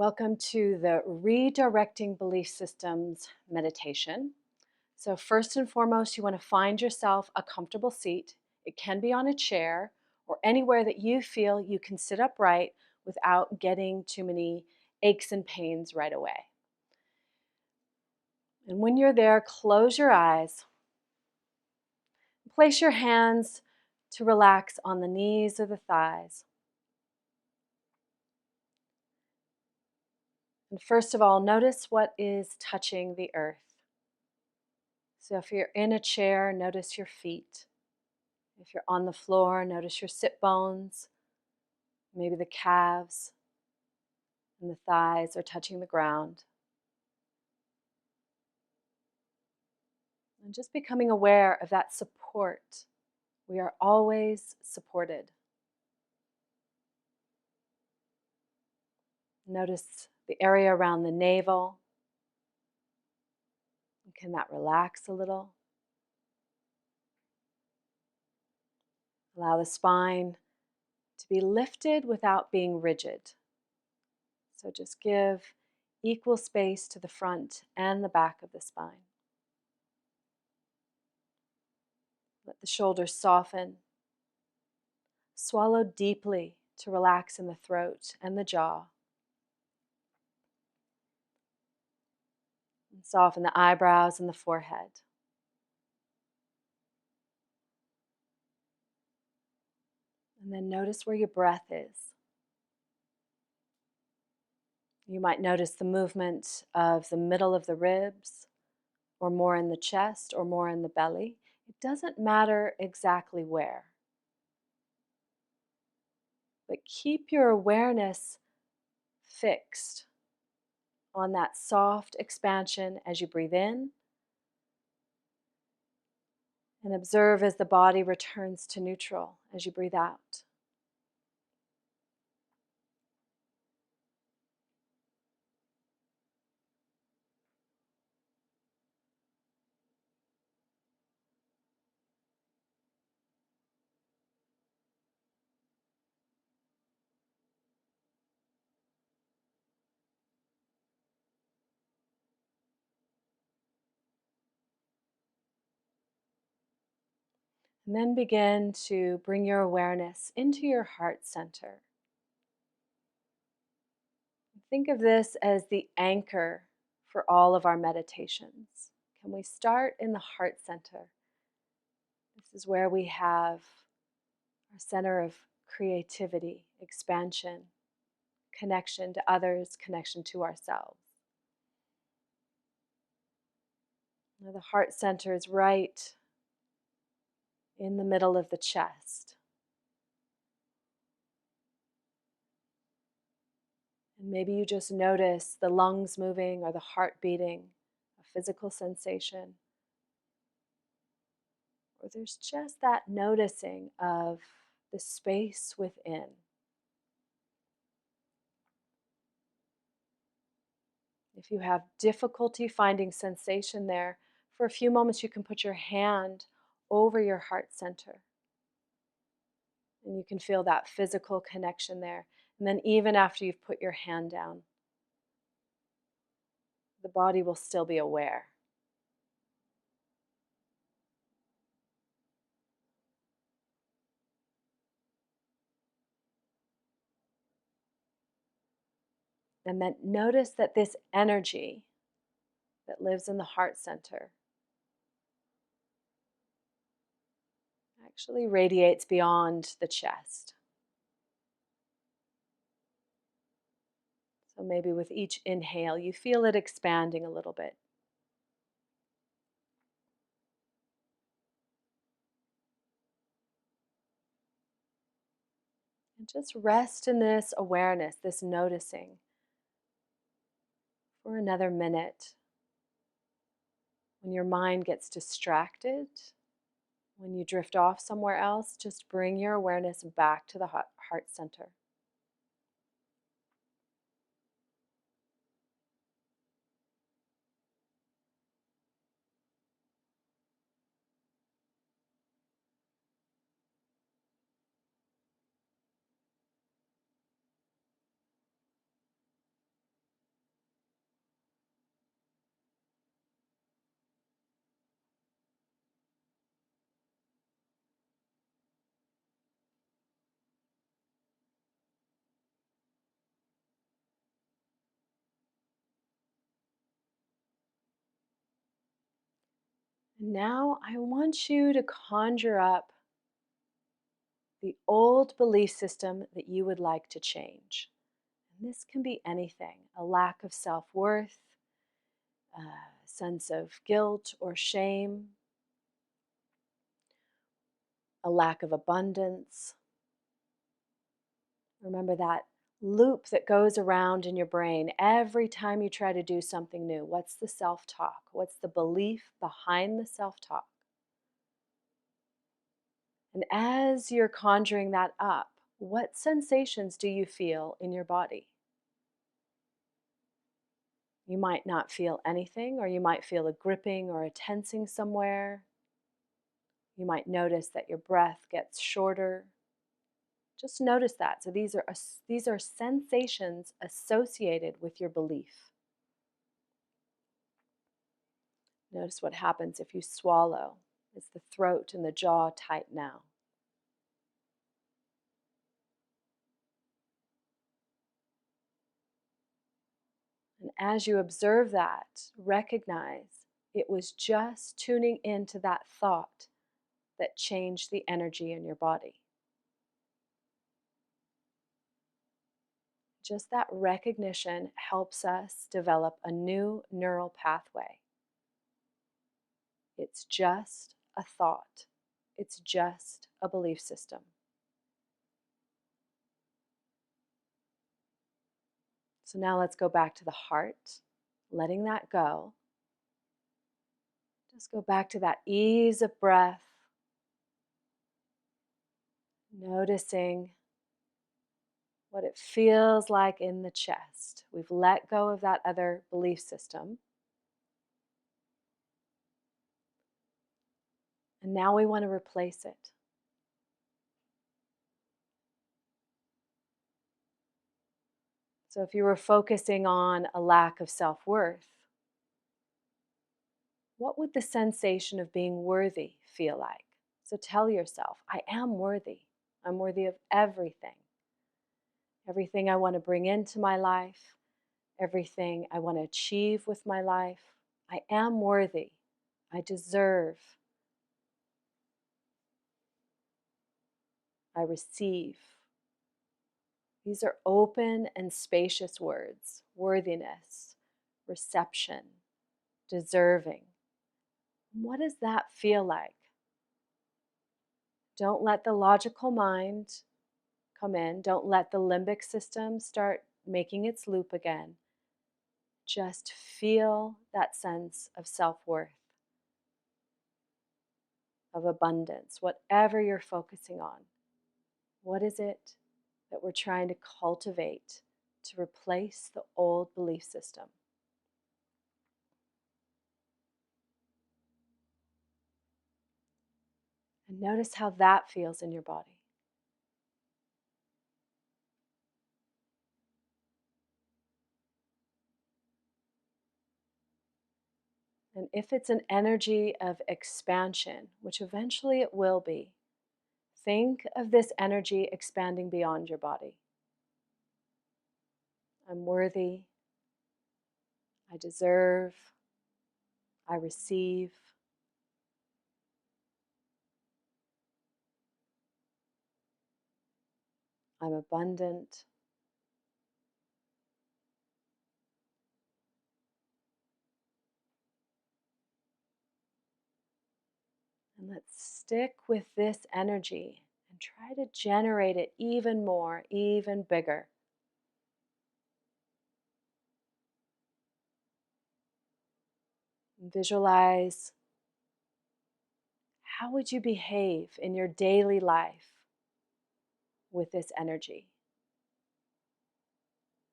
Welcome to the Redirecting Belief Systems meditation. So, first and foremost, you want to find yourself a comfortable seat. It can be on a chair or anywhere that you feel you can sit upright without getting too many aches and pains right away. And when you're there, close your eyes. Place your hands to relax on the knees or the thighs. And first of all, notice what is touching the earth. So if you're in a chair, notice your feet. If you're on the floor, notice your sit bones, maybe the calves and the thighs are touching the ground. And just becoming aware of that support. We are always supported. Notice the area around the navel. Can that relax a little? Allow the spine to be lifted without being rigid. So just give equal space to the front and the back of the spine. Let the shoulders soften. Swallow deeply to relax in the throat and the jaw. And soften the eyebrows and the forehead. And then notice where your breath is. You might notice the movement of the middle of the ribs, or more in the chest, or more in the belly. It doesn't matter exactly where. But keep your awareness fixed on that soft expansion as you breathe in, and observe as the body returns to neutral as you breathe out. And then begin to bring your awareness into your heart center. Think of this as the anchor for all of our meditations. Can we start in the heart center? This is where we have our center of creativity, expansion, connection to others, connection to ourselves. Now, the heart center is right in the middle of the chest. And maybe you just notice the lungs moving or the heart beating, a physical sensation. Or there's just that noticing of the space within. If you have difficulty finding sensation there, for a few moments you can put your hand over your heart center. And you can feel that physical connection there. And then even after you've put your hand down, the body will still be aware. And then notice that this energy that lives in the heart center actually radiates beyond the chest. So maybe with each inhale, you feel it expanding a little bit. And just rest in this awareness, this noticing for another minute. When your mind gets distracted, when you drift off somewhere else, just bring your awareness back to the heart center. Now I want you to conjure up the old belief system that you would like to change. And this can be anything: a lack of self worth, a sense of guilt or shame, a lack of abundance. Remember that loop that goes around in your brain every time you try to do something new. What's the self talk? What's the belief behind the self talk? And as you're conjuring that up, what sensations do you feel in your body? You might not feel anything, or you might feel a gripping or a tensing somewhere. You might notice that your breath gets shorter. Just notice that. So these are sensations associated with your belief. Notice what happens if you swallow. Is the throat and the jaw tight now? And as you observe that, recognize it was just tuning into that thought that changed the energy in your body. Just that recognition helps us develop a new neural pathway. It's just a thought. It's just a belief system. So now let's go back to the heart, letting that go. Just go back to that ease of breath, noticing what it feels like in the chest. We've let go of that other belief system. And now we want to replace it. So if you were focusing on a lack of self-worth, what would the sensation of being worthy feel like? So tell yourself, I am worthy. I'm worthy of everything. Everything I want to bring into my life, everything I want to achieve with my life. I am worthy. I deserve. I receive. These are open and spacious words: worthiness, reception, deserving. What does that feel like? Don't let the logical mind come in. Don't let the limbic system start making its loop again. Just feel that sense of self-worth, of abundance, whatever you're focusing on. What is it that we're trying to cultivate to replace the old belief system? And notice how that feels in your body. And if it's an energy of expansion, which eventually it will be, think of this energy expanding beyond your body. I'm worthy. I deserve. I receive. I'm abundant. And let's stick with this energy and try to generate it even more, even bigger. And visualize, how would you behave in your daily life with this energy?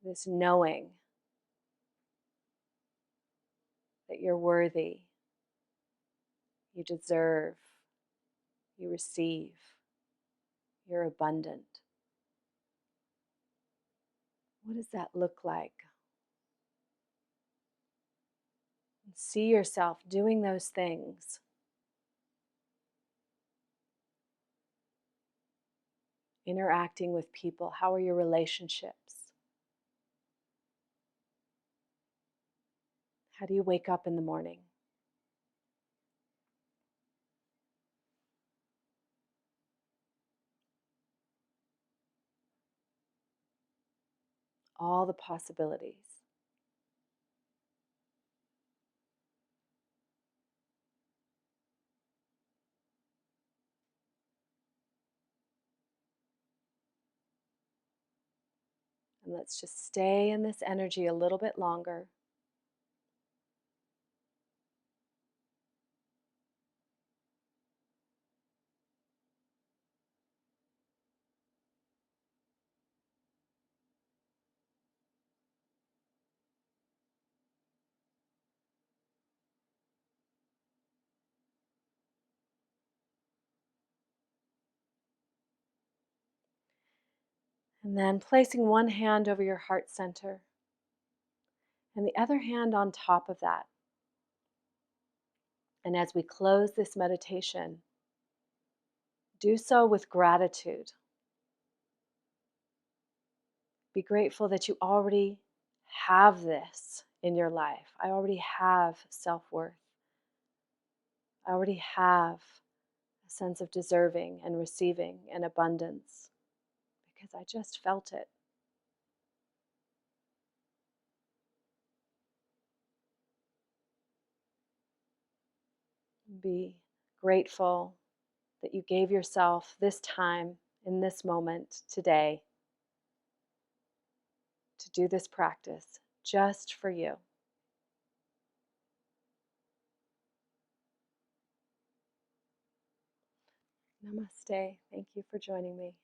This knowing that you're worthy, you deserve, you receive, you're abundant. What does that look like? And see yourself doing those things. Interacting with people. How are your relationships? How do you wake up in the morning? all the possibilities. And let's just stay in this energy a little bit longer. And then placing one hand over your heart center and the other hand on top of that. And as we close this meditation, do so with gratitude. Be grateful that you already have this in your life. I already have self-worth. I already have a sense of deserving and receiving and abundance because I just felt it. Be grateful that you gave yourself this time in this moment today to do this practice just for you. Namaste. Thank you for joining me.